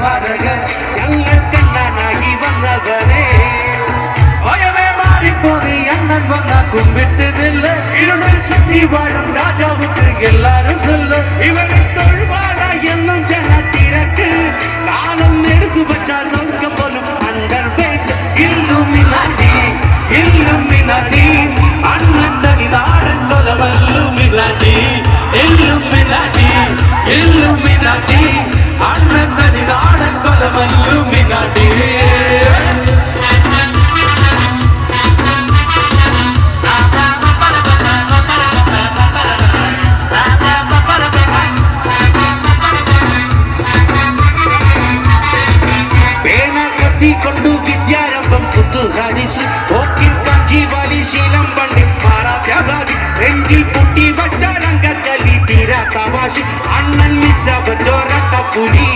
സമാരക ഞങ്ങൾക്കെണ്ണാനായി വന്നവനെ ഭയമേ മാറിപ്പോയി അണ്ണൻ വന്ന കുമ്പിട്ടതില്ല ഇരുളിൽ സുറ്റി വാഴും രാജാവുക്ക് എല്ലാരും சொல்ல ഇവന് തൊഴുവാന എന്നും ജനത്തിരക്ക് കാലം എടുത്തു വച്ചാൽ സ്വർഗം പോലും അണ്ടർ വേൾഡ് ഇല്ലുമിനാട്ടി ഇല്ലുമിനാട്ടി അണ്ണന്റെ നാടൻ കൊലവല്ലുമിനാട്ടി ഇല്ലുമിനാട്ടി ഇല്ലുമിനാട്ടി അണ്ണന്റെ നാടൻ കൊലവല്ലുമിനാട്ടി കൊണ്ടു വിദ്യാരംഭം കുത്തുഹരിച്ച് ഓക്കിൻ കാഞ്ചി വലി ശീലം പണ്ട് മാറാത്യാതി നെഞ്ചിൽ പൊട്ടി വച്ച രംഗക്കലി തീരാത്ത വാശി അണ്ണൻ മിസ്സ ചോരട്ട പുലി